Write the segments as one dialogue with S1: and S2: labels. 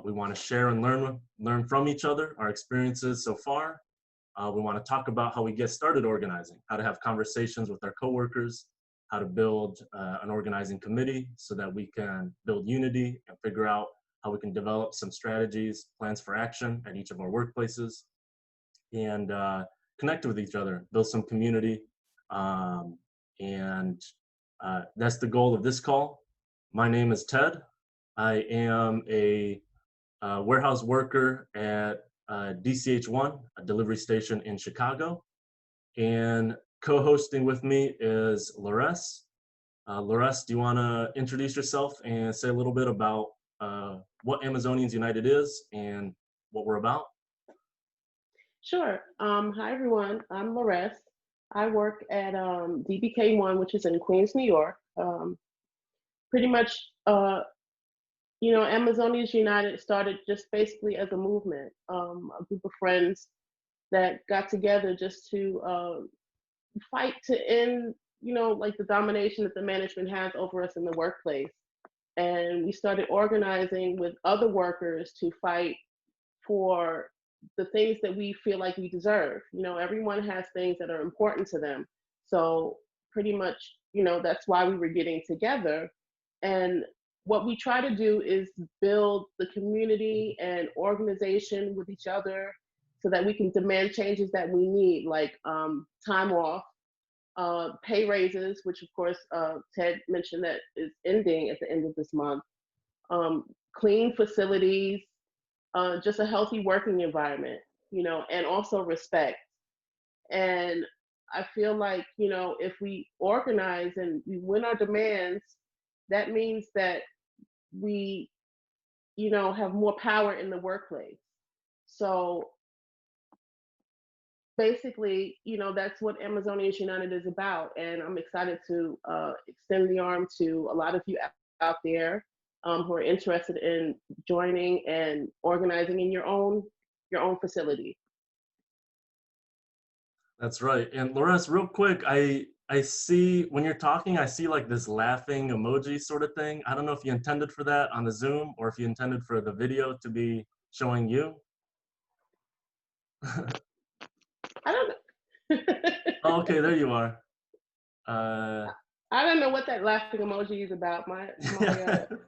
S1: We want to share and learn from each other, our experiences so far. We want to talk about how we get started organizing, how to have conversations with our coworkers, how to build an organizing committee so that we can build unity and figure out how we can develop some strategies, plans for action at each of our workplaces, and connect with each other, build some community. And that's the goal of this call. My name is Ted. I am a warehouse worker at DCH1, a delivery station in Chicago. And co-hosting with me is Lores. Lores, do you want to introduce yourself and say a little bit about what Amazonians United is and what we're about?
S2: Sure. Hi, everyone. I'm Lores. I work at DBK1, which is in Queens, New York. Pretty much, Amazonians United started just basically as a movement, a group of friends that got together just to fight to end, like the domination that the management has over us in the workplace. And we started organizing with other workers to fight for the things that we feel like we deserve. Everyone has things that are important to them. So pretty much, that's why we were getting together. And what we try to do is build the community and organization with each other so that we can demand changes that we need, like time off, pay raises, which of course Ted mentioned that is ending at the end of this month, clean facilities, just a healthy working environment, and also respect. And I feel like, if we organize and we win our demands, that means that we, have more power in the workplace. So basically, that's what Amazonians United is about. And I'm excited to extend the arm to a lot of you out there who are interested in joining and organizing in your own facility.
S1: That's right. And Lawrence, real quick, I see when you're talking, I see like this laughing emoji sort of thing. I don't know if you intended for that on the Zoom or if you intended for the video to be showing you.
S2: I don't know.
S1: Oh, okay, there you are.
S2: I don't know what that laughing emoji is about.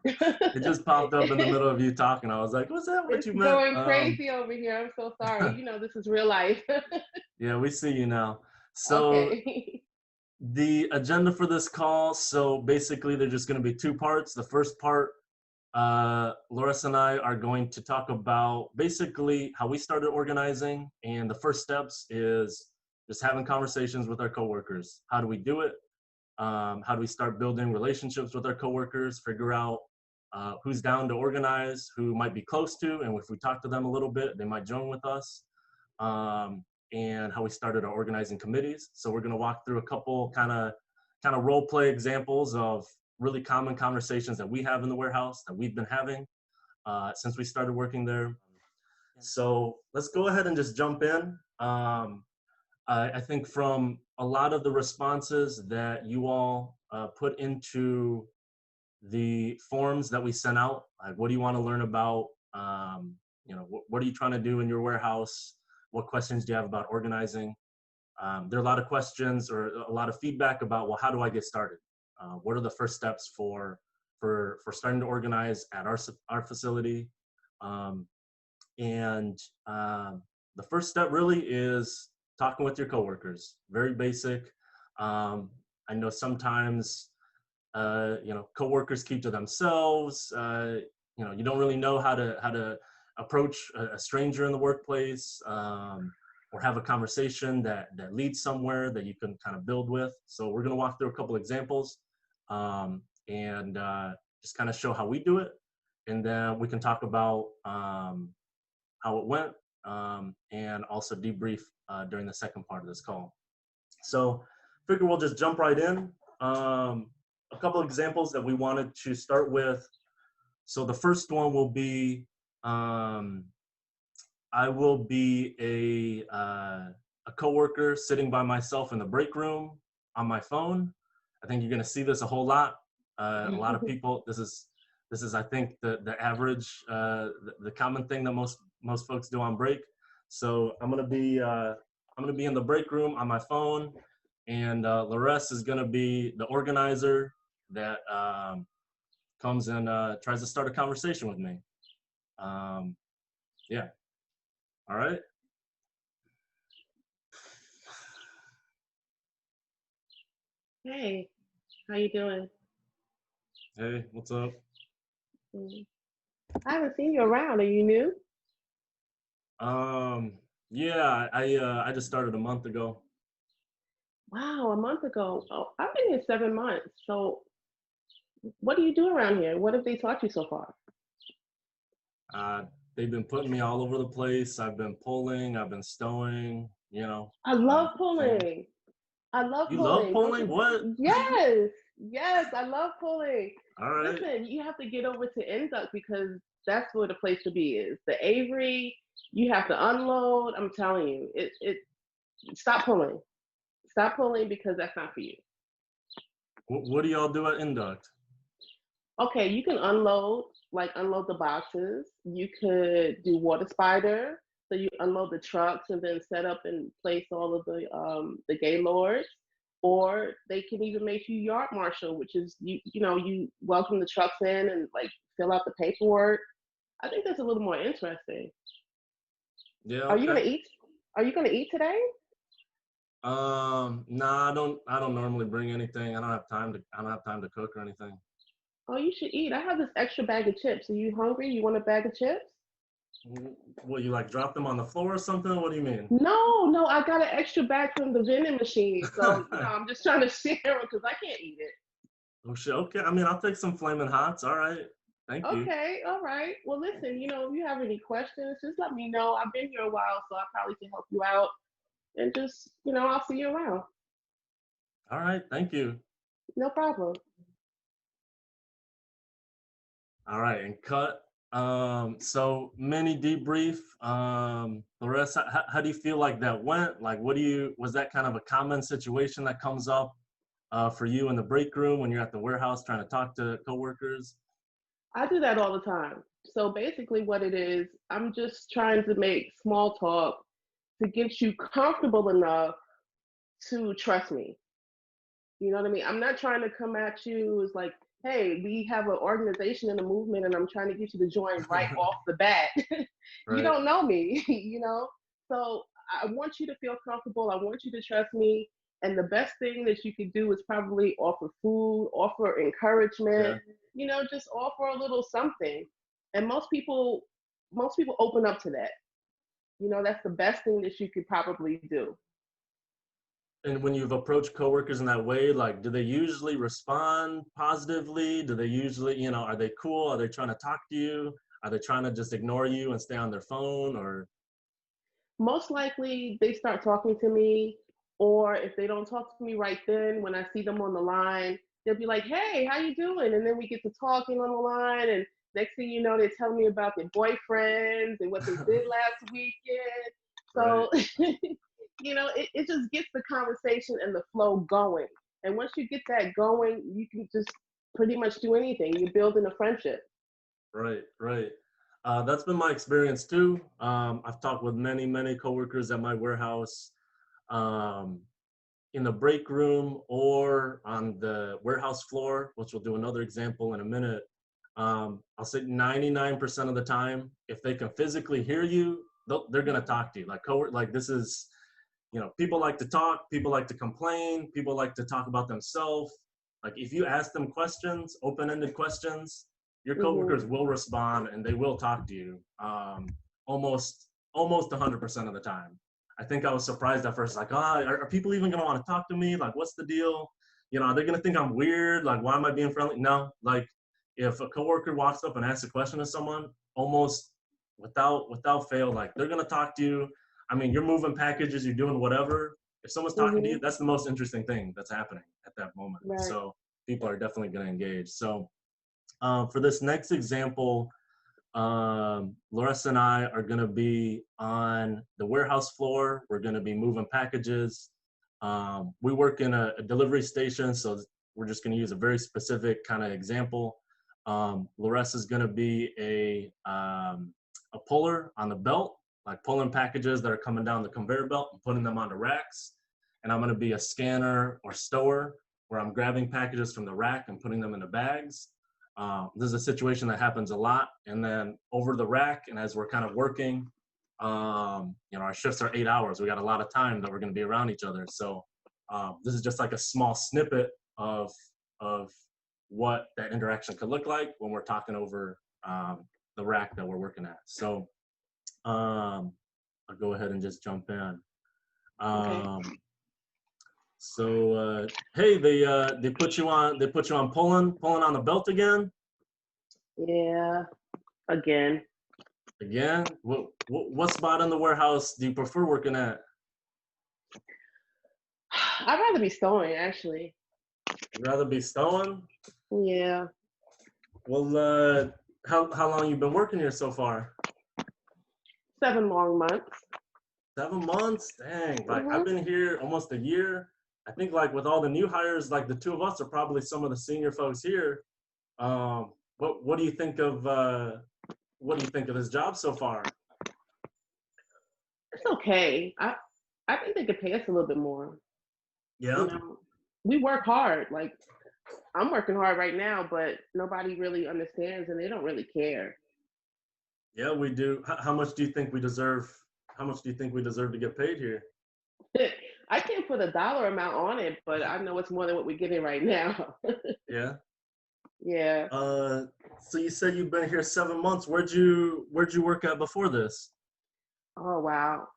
S1: It just popped up in the middle of you talking. I was like, was that what
S2: It's
S1: you meant?
S2: going crazy over here. I'm so sorry. This is real life.
S1: Yeah, we see you now. So
S2: Okay.
S1: the agenda for this call, so basically there's just going to be two parts. The first part, Loris and I are going to talk about basically how we started organizing, and the first steps is just having conversations with our coworkers. How do we do it? How do we start building relationships with our coworkers, figure out who's down to organize, who might be close to, and if we talk to them a little bit, they might join with us. And how we started our organizing committees. So we're going to walk through a couple kind of role play examples of really common conversations that we have in the warehouse that we've been having since we started working there. So let's go ahead and just jump in. I think from a lot of the responses that you all put into the forms that we sent out, like what do you want to learn about? What are you trying to do in your warehouse? What questions do you have about organizing? There are a lot of questions or a lot of feedback about, well, how do I get started? What are the first steps for starting to organize at our facility? And the first step really is talking with your coworkers. Very basic. I know sometimes coworkers keep to themselves. You don't really know how to approach a stranger in the workplace, or have a conversation that leads somewhere that you can kind of build with. So we're going to walk through a couple examples and just kind of show how we do it, and then we can talk about how it went and also debrief during the second part of this call. So figure we'll just jump right in. A couple examples that we wanted to start with. So the first one will be I will be a coworker sitting by myself in the break room on my phone. I think you're going to see this a whole lot. A lot of people, this is This is, I think, the average, the common thing that most folks do on break. So I'm gonna be in the break room on my phone, and Laress is gonna be the organizer that comes and tries to start a conversation with me. Yeah. All right.
S2: Hey, how you doing?
S1: Hey, what's up?
S2: Mm. I haven't seen you around. Are you new?
S1: Um, yeah, I just started a month ago.
S2: Wow, a month ago. Oh, I've been here 7 months. So, what do you do around here? What have they taught you so far?
S1: Uh, they've been putting me all over the place. I've been pulling, I've been stowing,
S2: I love
S1: thing.
S2: pulling. I love
S1: You love
S2: pulling. Don't
S1: pulling?
S2: you?
S1: What?
S2: Yes, yes, I love pulling.
S1: All right.
S2: Listen, you have to get over to Induct because that's where the place to be is. The Avery, you have to unload. I'm telling you, stop pulling. Stop pulling because that's not for you.
S1: What do y'all do at Induct?
S2: Okay, you can unload, like unload the boxes. You could do water spider. So you unload the trucks and then set up and place all of the gaylords. Or they can even make you yard marshal, which is you welcome the trucks in and like fill out the paperwork. I think that's a little more interesting.
S1: Yeah,
S2: Are you
S1: okay.
S2: gonna eat? Are you gonna eat today?
S1: Nah, I don't normally bring anything. I don't have time to cook or anything.
S2: Oh, you should eat. I have this extra bag of chips. Are you hungry? You want a bag of chips?
S1: What, you like drop them on the floor or something? What do you mean?
S2: No, no, I got an extra bag from the vending machine. So, I'm just trying to share it because I can't eat it.
S1: Oh shit. Okay. I mean, I'll take some flaming hots. All right. Thank you.
S2: Okay, all right. Well, listen, if you have any questions, just let me know. I've been here a while, so I probably can help you out. And just, I'll see you around.
S1: All right. Thank you.
S2: No problem.
S1: All right. And cut. So mini debrief. The rest. How do you feel like that went? Like, was that kind of a common situation that comes up for you in the break room when you're at the warehouse trying to talk to coworkers?
S2: I do that all the time. So basically, what it is, I'm just trying to make small talk to get you comfortable enough to trust me. You know what I mean? I'm not trying to come at you as like, hey, we have an organization and a movement, and I'm trying to get you to join right off the bat. You
S1: Right.
S2: don't know me, So I want you to feel comfortable. I want you to trust me. And the best thing that you could do is probably offer food, offer encouragement,
S1: Yeah.
S2: just offer a little something. And most people open up to that. That's the best thing that you could probably do.
S1: And when you've approached coworkers in that way, like, do they usually respond positively? Do they usually, are they cool? Are they trying to talk to you? Are they trying to just ignore you and stay on their phone? Or
S2: Most likely they start talking to me, or if they don't talk to me right then, when I see them on the line, they'll be like, hey, how you doing? And then we get to talking on the line, and next thing you know, they're telling me about their boyfriends and what they did last weekend.
S1: right,
S2: So it just gets the conversation and the flow going. And once you get that going, you can just pretty much do anything. You're building a friendship.
S1: right. That's been my experience too. I've talked with many coworkers at my warehouse, um, in the break room or on the warehouse floor, which we'll do another example in a minute. I'll say 99% of the time, if they can physically hear you, they're gonna talk to you. Like this is, people like to talk, people like to complain, people like to talk about themselves. Like if you ask them questions, open-ended questions, your
S2: Hmm.
S1: coworkers will respond and they will talk to you, almost 100% of the time. I think I was surprised at first, like, are people even gonna want to talk to me? Like, what's the deal? Are they gonna think I'm weird? Like, why am I being friendly? No, like, if a coworker walks up and asks a question to someone, almost without fail, like they're gonna talk to you. I mean, you're moving packages, you're doing whatever. If someone's talking to
S2: Hmm.
S1: you, that's the most interesting thing that's happening at that moment.
S2: Right.
S1: So people are definitely going to engage. So for this next example, Larissa and I are going to be on the warehouse floor. We're going to be moving packages. We work in a delivery station, so we're just going to use a very specific kind of example. Larissa is going to be a puller on the belt, like pulling packages that are coming down the conveyor belt and putting them onto racks. And I'm going to be a scanner or stower where I'm grabbing packages from the rack and putting them into bags. This is a situation that happens a lot. And then over the rack, and as we're kind of working, our shifts are 8 hours. We got a lot of time that we're going to be around each other. So this is just like a small snippet of what that interaction could look like when we're talking over the rack that we're working at. So I'll go ahead and just jump in.
S2: Okay.
S1: So hey, they put you on pulling on the belt again.
S2: Yeah, again.
S1: Again, what spot in the warehouse do you prefer working at?
S2: I'd rather be stowing, actually.
S1: You'd rather be stowing?
S2: Yeah.
S1: Well, how long you been working here so far?
S2: 7 long months.
S1: 7 months? Dang, like
S2: Mm-hmm.
S1: I've been here almost a year. I think like with all the new hires, like the two of us are probably some of the senior folks here. What do you think of this job so far?
S2: It's okay. I think they could pay us a little bit more.
S1: Yeah.
S2: You know, we work hard. Like, I'm working hard right now, but nobody really understands and they don't really care.
S1: Yeah, we do. How much do you think we deserve? How much do you think we deserve to get paid here?
S2: I can't put a dollar amount on it, but I know it's more than what we're getting right now.
S1: Yeah.
S2: Yeah.
S1: So you said you've been here 7 months. Where'd you work at before this?
S2: Oh, wow.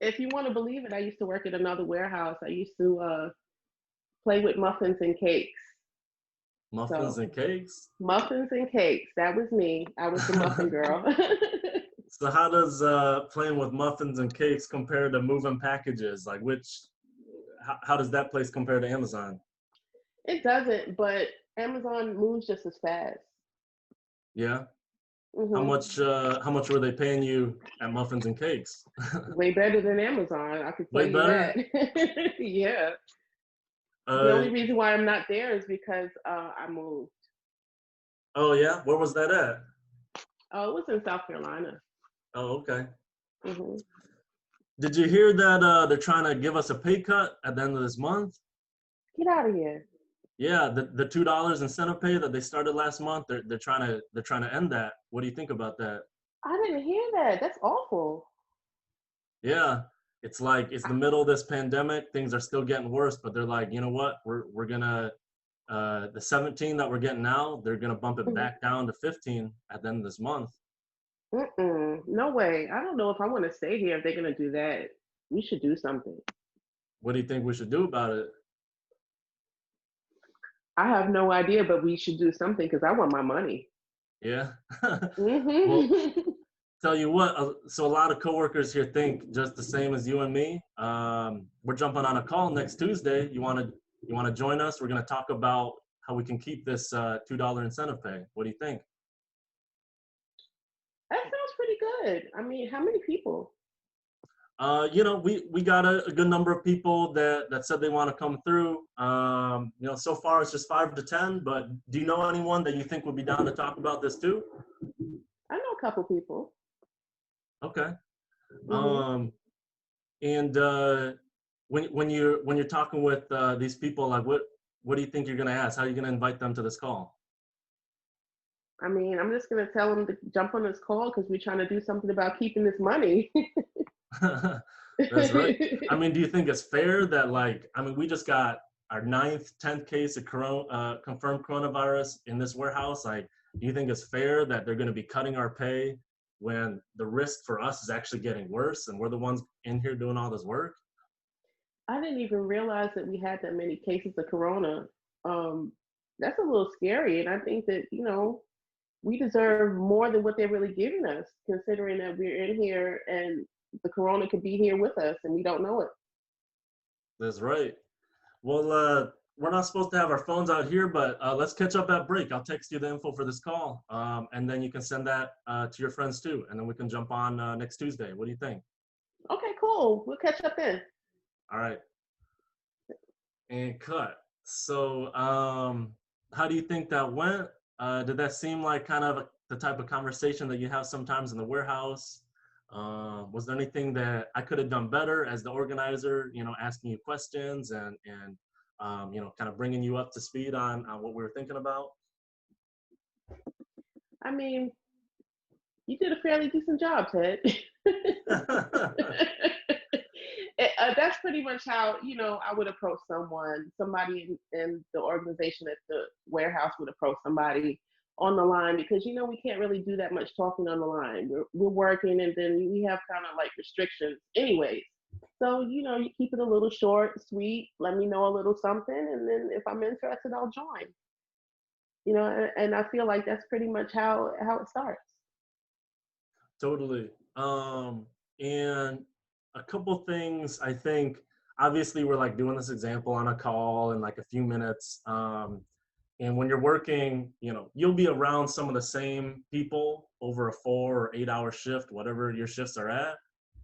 S2: If you want to believe it, I used to work at another warehouse. I used to play with muffins and cakes.
S1: Muffins
S2: So,
S1: and cakes?
S2: muffins and cakes, that was me. I was the muffin girl.
S1: So how does playing with muffins and cakes compare to moving packages? Like how does that place compare to Amazon?
S2: It doesn't, but Amazon moves just as fast.
S1: Yeah.
S2: Hmm.
S1: How much were they paying you at muffins and cakes?
S2: Way better than Amazon, I could tell
S1: Way
S2: you
S1: better?
S2: that. Yeah. The
S1: Uh
S2: only reason why I'm not there is because I moved.
S1: oh yeah, where was that at?
S2: Oh, it was in South Carolina.
S1: Oh, okay.
S2: Hmm.
S1: Did you hear that they're trying to give us a pay cut at the end of this month?
S2: Get out of here.
S1: Yeah, the $2 incentive pay that they started last month, they're trying to end that. What do you think about that?
S2: I didn't hear that. That's awful.
S1: Yeah, it's like it's the middle of this pandemic, things are still getting worse, but they're like, you know what? We're gonna the 17 that we're getting now, they're gonna bump it
S2: Mhm.
S1: back down to 15 at the end of this month.
S2: Mm-mm. No way. I don't know if I want to stay here if they're going to do that. We should do something.
S1: What do you think we should do about it?
S2: I have no idea, but we should do something because I want my money.
S1: Yeah. Well,
S2: Hmm.
S1: tell you what, so a lot of coworkers here think just the same as you and me. We're jumping on a call next Tuesday. You want to join us? We're going to talk about how we can keep this $2 incentive pay. What do you think?
S2: That sounds pretty good. I mean, how many people?
S1: We got a good number of people that said they want to come through. So far it's just 5 to 10. But do you know anyone that you think would be down to talk about this too?
S2: I know a couple people.
S1: Okay.
S2: Hmm.
S1: Um, and when you're talking with these people, like what do you think you're gonna ask? How are you gonna invite them to this call?
S2: I mean, I'm just going to tell them to jump on this call because we're trying to do something about keeping this money.
S1: That's right. I mean, do you think it's fair that we just got our 10th case of confirmed coronavirus in this warehouse? Like, do you think it's fair that they're going to be cutting our pay when the risk for us is actually getting worse and we're the ones in here doing all this work?
S2: I didn't even realize that we had that many cases of corona. Um, that's a little scary. And I think that, we deserve more than what they're really giving us, considering that we're in here and the corona could be here with us and we don't know it.
S1: That's right. Well, we're not supposed to have our phones out here, but let's catch up at break. I'll text you the info for this call, and then you can send that to your friends too, and then we can jump on next Tuesday. What do you think?
S2: Okay, cool. We'll catch up then.
S1: All right. And cut. So, how do you think that went? Did that seem like kind of the type of conversation that you have sometimes in the warehouse? Was there anything that I could have done better as the organizer, asking you questions and kind of bringing you up to speed on what we were thinking about?
S2: I mean, you did a fairly decent job, Ted. That's pretty much how I would approach someone. Somebody in the organization at the warehouse would approach somebody on the line, because we can't really do that much talking on the line. We're working, and then we have kind of like restrictions, anyways. So you keep it a little short, sweet. Let me know a little something, and then if I'm interested, I'll join. And I feel like that's pretty much how it starts.
S1: Totally. And a couple things I think, obviously we're like doing this example on a call in like a few minutes. And when you're working, you'll be around some of the same people over a 4 or 8 hour shift, whatever your shifts are at.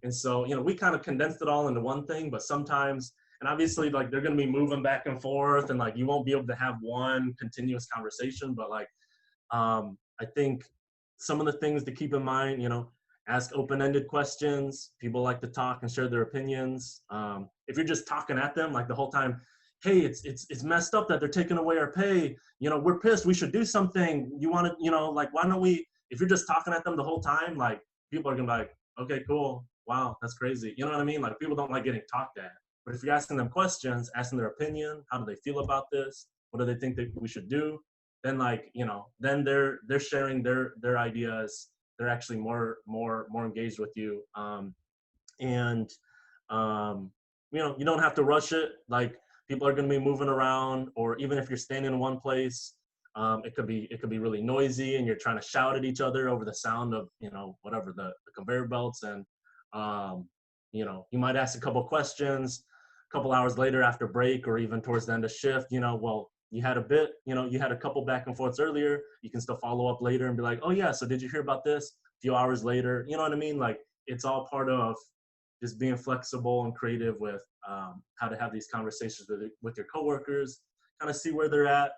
S1: And so, we kind of condensed it all into one thing, but sometimes, and obviously like they're going to be moving back and forth and like you won't be able to have one continuous conversation, but like, I think some of the things to keep in mind, ask open-ended questions. People like to talk and share their opinions. If you're just talking at them like the whole time, hey, it's messed up that they're taking away our pay. We're pissed. We should do something. You want to, like, why don't we? If you're just talking at them the whole time, like people are gonna be like, okay, cool, wow, that's crazy. You know what I mean? Like people don't like getting talked at. But if you're asking them questions, asking their opinion, how do they feel about this? What do they think that we should do? Then like then they're sharing their ideas. They're actually more engaged with you. And um, you don't have to rush it. Like people are going to be moving around, or even if you're standing in one place, it could be really noisy, and you're trying to shout at each other over the sound of whatever the conveyor belts, and you might ask a couple questions. A couple hours later after break, or even towards the end of shift, well, you had you had a couple back and forths earlier. You can still follow up later and be like, oh yeah, so did you hear about this? A few hours later, you know what I mean? Like it's all part of just being flexible and creative with how to have these conversations with your coworkers, kind of see where they're at,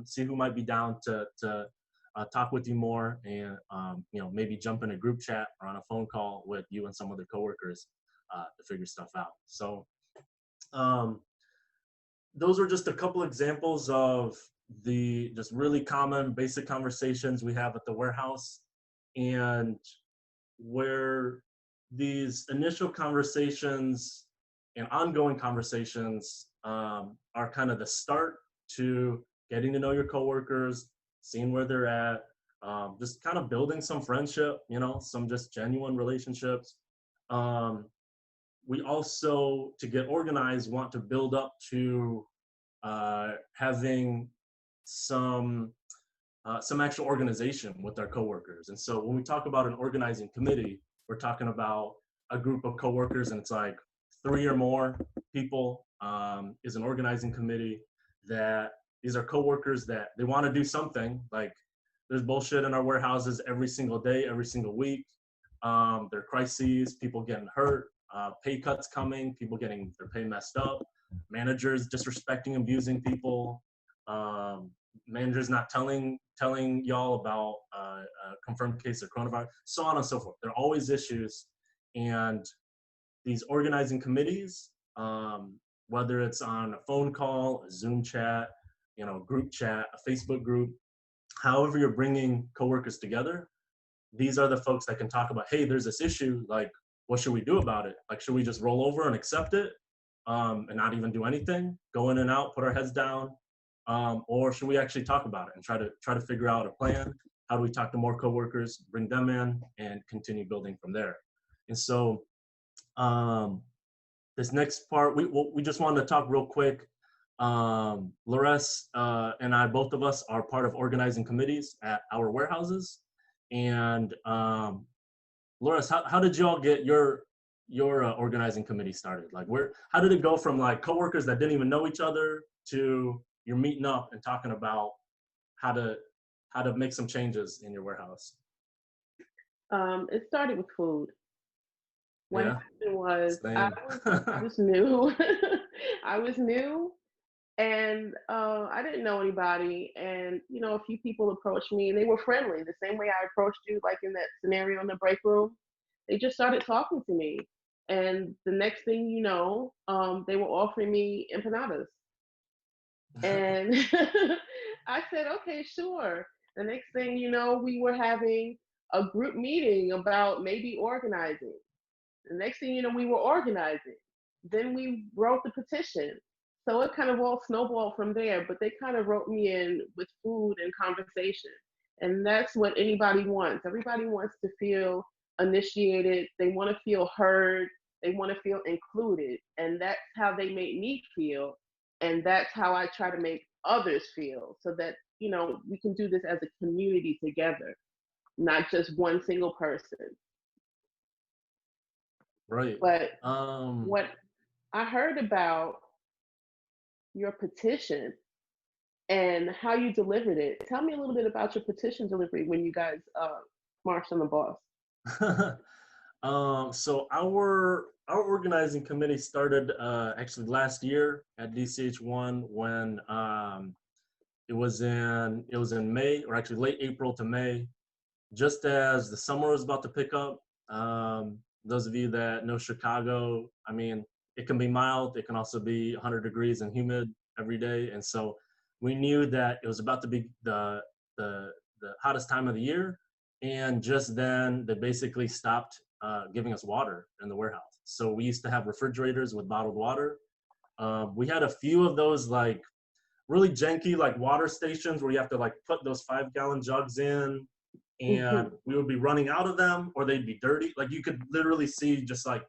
S1: see who might be down to talk with you more, and maybe jump in a group chat or on a phone call with you and some other coworkers to figure stuff out. So um, those are just a couple examples of the just really common basic conversations we have at the warehouse, and where these initial conversations and ongoing conversations are kind of the start to getting to know your coworkers, seeing where they're at, just kind of building some friendship, some just genuine relationships. Um, we also, to get organized, want to build up to having some actual organization with our coworkers. And so when we talk about an organizing committee, we're talking about a group of coworkers, and it's like 3 or more people is an organizing committee. That these are coworkers that they want to do something. Like there's bullshit in our warehouses every single day, every single week. There are crises, people getting hurt, pay cuts coming, people getting their pay messed up, managers disrespecting, abusing people, managers not telling y'all about a confirmed case of coronavirus, so on and so forth. There are always issues, and these organizing committees, whether it's on a phone call, a Zoom chat, group chat, a Facebook group, however you're bringing coworkers together, these are the folks that can talk about, hey, there's this issue, like, what should we do about it? Like, should we just roll over and accept it and not even do anything, go in and out, put our heads down? Or should we actually talk about it and try to figure out a plan? How do we talk to more coworkers, bring them in, and continue building from there? And so this next part, we just wanted to talk real quick. Lores and I, both of us, are part of organizing committees at our warehouses. And Lores, how did y'all get your organizing committee started? Like, how did it go from like coworkers that didn't even know each other to you're meeting up and talking about how to make some changes in your warehouse?
S2: It started with food. What
S1: Yeah,
S2: happened was I
S1: same.
S2: was I was new. I was new, And I didn't know anybody, and a few people approached me, and they were friendly, the same way I approached you, like in that scenario in the break room. They just started talking to me, and the next thing you know, they were offering me empanadas, and I said, okay, sure. The next thing you know, we were having a group meeting about maybe organizing. The next thing you know, we were organizing. Then we wrote the petition. So it kind of all snowballed from there, but they kind of wrote me in with food and conversation. And that's what anybody wants. Everybody wants to feel initiated, they want to feel heard, they want to feel included. And that's how they made me feel. And that's how I try to make others feel so that, we can do this as a community together, not just one single person.
S1: Right.
S2: But
S1: Um,
S2: what I heard about your petition and how you delivered it. Tell me a little bit about your petition delivery when you guys marched on the boss.
S1: so our organizing committee started actually last year at DCH1 when it was in May, or actually late April to May, just as the summer was about to pick up. Those of you that know Chicago, I mean, it can be mild. It can also be 100 degrees and humid every day. And so we knew that it was about to be the, the hottest time of the year. And just then they basically stopped giving us water in the warehouse. So we used to have refrigerators with bottled water. We had a few of those like really janky like water stations where you have to like put those 5-gallon jugs in, and
S2: Mhm.
S1: we would be running out of them or they'd be dirty. Like you could literally see just like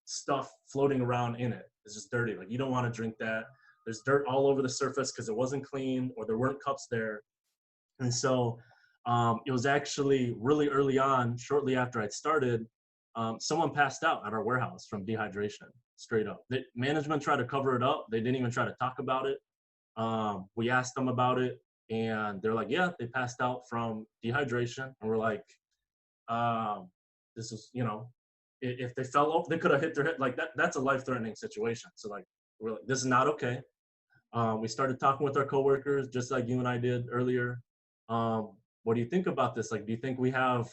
S1: stuff floating around in it. It's just dirty. Like you don't want to drink that. There's dirt all over the surface because it wasn't clean or there weren't cups there. And so it was actually really early on, shortly after I'd started, someone passed out at our warehouse from dehydration, straight up. Management tried to cover it up. They didn't even try to talk about it. We asked them about it, and they're like, yeah, they passed out from dehydration. And we're like, this is, if they fell off, they could have hit their head. Like that's a life-threatening situation. So like, we're like, this is not okay. We started talking with our coworkers, just like you and I did earlier. What do you think about this? Like, do you think we have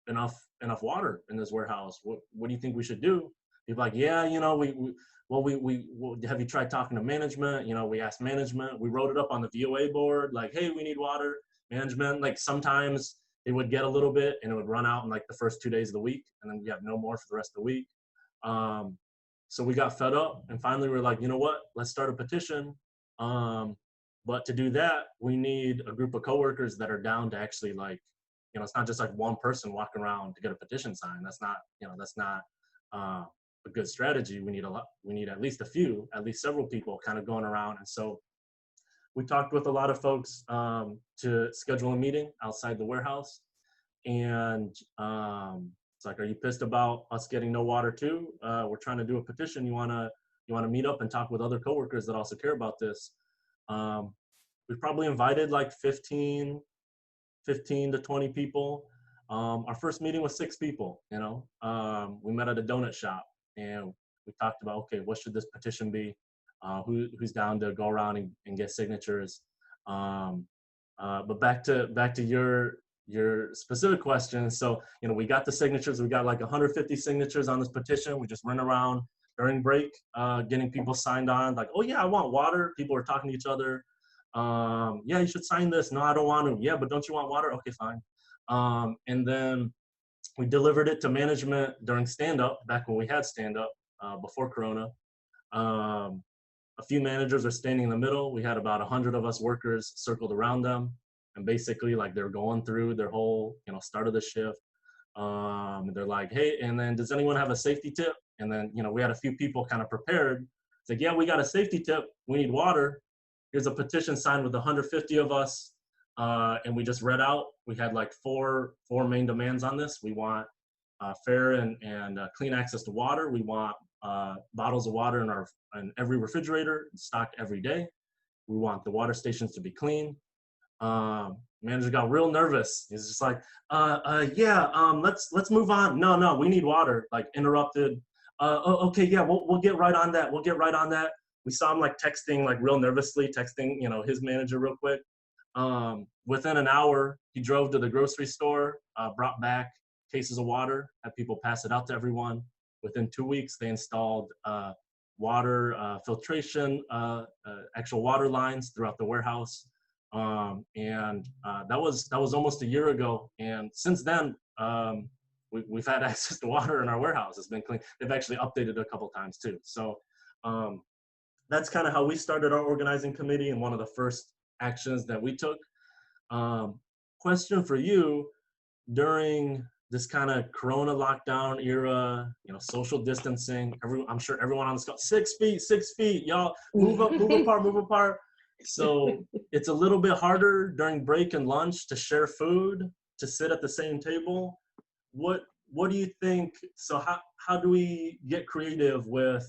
S1: enough water in this warehouse? What do you think we should do? People like, yeah, well, have you tried talking to management? We asked management. We wrote it up on the VOA board, like, hey, we need water. Management, like sometimes they would get a little bit and it would run out in like the first 2 days of the week, and then we have no more for the rest of the week. Um, so we got fed up, and finally we are like, you know what? Let's start a petition. Um, but to do that, we need a group of coworkers that are down to actually like, it's not just like one person walking around to get a petition signed. That's not uh, a good strategy. We need a lot. We need at least several people kind of going around. And so we talked with a lot of folks to schedule a meeting outside the warehouse. And it's like, are you pissed about us getting no water too? We're trying to do a petition. You wanna meet up and talk with other coworkers that also care about this? Um, we probably invited like 15 to 20 people. Our first meeting was 6 people. We met at a donut shop and we talked about, okay, what should this petition be? Who's down to go around and get signatures? Um, but back to your specific question. So, we got the signatures. We got like 150 signatures on this petition. We just ran around during break, getting people signed on. Like, oh yeah, I want water. People were talking to each other. Yeah, you should sign this. No, I don't want to. Yeah, but don't you want water? Okay, fine. And then we delivered it to management during stand up, back when we had stand up before Corona. Um, a few managers are standing in the middle. We had about 100 of us workers circled around them, and basically like they're going through their whole start of the shift. They're like, hey, and then does anyone have a safety tip? And then we had a few people kind of prepared. It's like, yeah, we got a safety tip. We need water. Here's a petition signed with 150 of us, and we just read out. We had like four main demands on this. We want fair and clean access to water. We want bottles of water in every refrigerator, stocked every day. We want the water stations to be clean. Manager got real nervous. He's just like, yeah, let's move on. No, we need water. Like interrupted. Oh, okay, yeah, we'll get right on that. We'll get right on that. we saw him like texting, like real nervously, texting, you know, his manager real quick. Within an hour, he drove to the grocery store, brought back cases of water, had people pass it out to everyone. Within 2 weeks, they installed water filtration, actual water lines throughout the warehouse. And that was almost a year ago. And since then, we've had access to water in our warehouse. It's been clean. They've actually updated it a couple times too. So that's kind of how we started our organizing committee, and one of the first actions that we took. Question for you: during this kind of Corona lockdown era, you know, social distancing, I'm sure everyone on this call, 6 feet, 6 feet, y'all move up, move apart, move apart. So it's a little bit harder during break and lunch to share food, to sit at the same table. What do you think? So how do we get creative with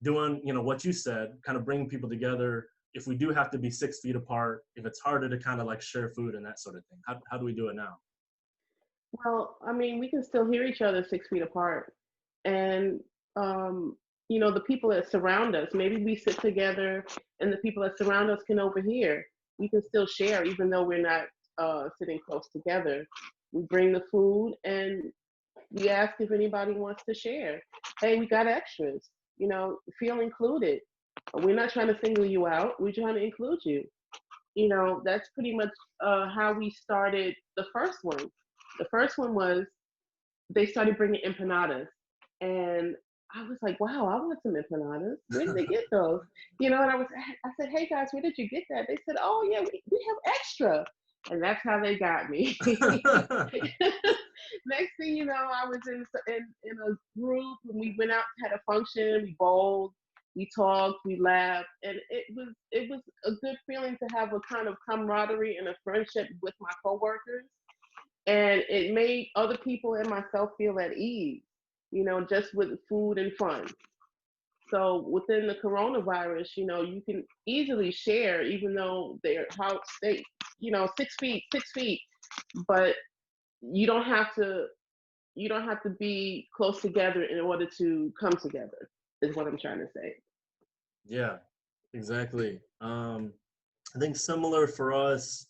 S1: doing, you know, what you said, kind of bringing people together if we do have to be 6 feet apart, if it's harder to kind of like share food and that sort of thing? How do we do it now?
S2: Well, I mean, we can still hear each other 6 feet apart. And, you know, the people that surround us, maybe we sit together and the people that surround us can overhear. We can still share, even though we're not sitting close together. We bring the food and we ask if anybody wants to share. Hey, we got extras, you know, feel included. We're not trying to single you out, we're trying to include you. You know, that's pretty much how we started the first one. The first one was they started bringing empanadas, and I was like, wow, I want some empanadas. Where did they get those? You know, and I said, hey guys, where did you get that? They said, oh yeah, we have extra. And that's how they got me. Next thing you know, I was in a group, and we went out, had a function, we bowled, we talked, we laughed, and it was a good feeling to have a kind of camaraderie and a friendship with my coworkers, and it made other people and myself feel at ease, you know, just with food and fun. So within the coronavirus, you know, you can easily share, even though they're how they, you know, 6 feet, 6 feet, but you don't have to be close together in order to come together, is what I'm trying to say.
S1: Yeah, exactly. I think similar for us,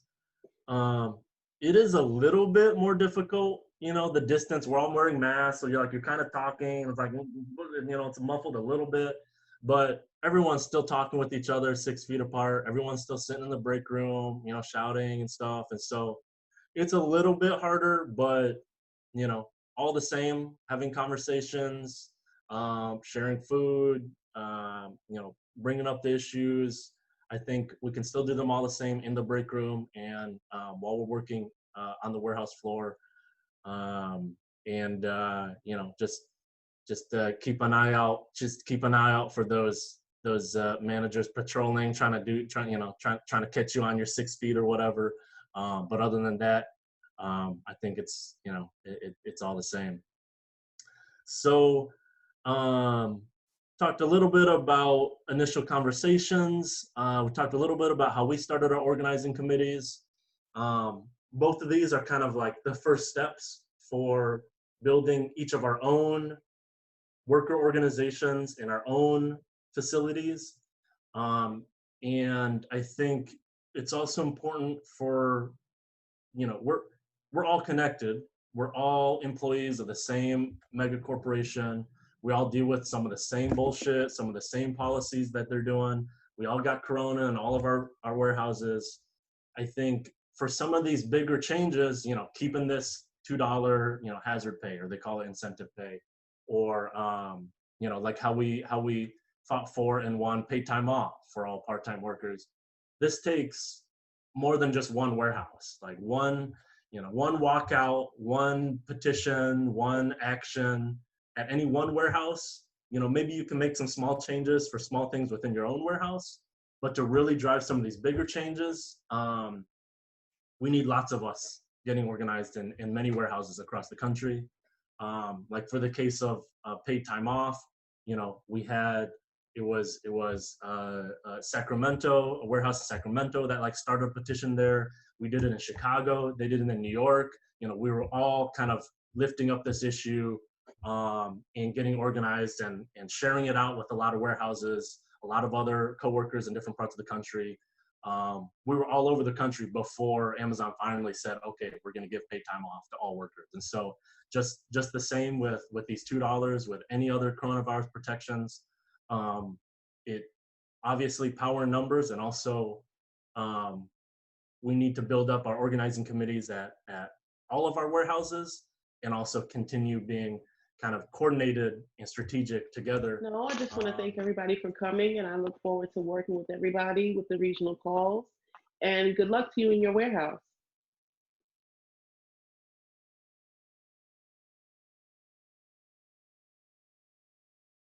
S1: um, it is a little bit more difficult, you know, the distance. We're all wearing masks, so you're kind of talking. It's like, you know, it's muffled a little bit, but everyone's still talking with each other 6 feet apart. Everyone's still sitting in the break room, you know, shouting and stuff. And so it's a little bit harder, but, you know, all the same, having conversations, sharing food, you know, bringing up the issues. I think we can still do them all the same in the break room and while we're working on the warehouse floor. You know, just keep an eye out. Just keep an eye out for those managers patrolling, trying to catch you on your 6 feet or whatever. But other than that, I think it's, you know, it's all the same. So talked a little bit about initial conversations. We talked a little bit about how we started our organizing committees. Both of these are kind of like the first steps for building each of our own worker organizations in our own facilities. And I think it's also important for, you know, we're all connected. We're all employees of the same mega corporation. We all deal with some of the same bullshit, some of the same policies that they're doing. We all got Corona in all of our warehouses. I think for some of these bigger changes, you know, keeping this $2, you know, hazard pay, or they call it incentive pay, or you know, like how we fought for and won paid time off for all part-time workers. This takes more than just one warehouse, like one walkout, one petition, one action at any one warehouse. You know, maybe you can make some small changes for small things within your own warehouse, but to really drive some of these bigger changes, we need lots of us getting organized in many warehouses across the country. Like for the case of paid time off, you know, we had, it was Sacramento, a warehouse in Sacramento that like started a petition there. We did it in Chicago. They did it in New York. You know, we were all kind of lifting up this issue and getting organized and sharing it out with a lot of warehouses a lot of other coworkers in different parts of the country. We were all over the country before Amazon finally said, okay, we're going to give paid time off to all workers. And so just the same with these $2, with any other coronavirus protections, it obviously power in numbers, and also we need to build up our organizing committees at all of our warehouses, and also continue being kind of coordinated and strategic together.
S2: No, I just want to thank everybody for coming, and I look forward to working with everybody with the regional calls. And good luck to you in your warehouse.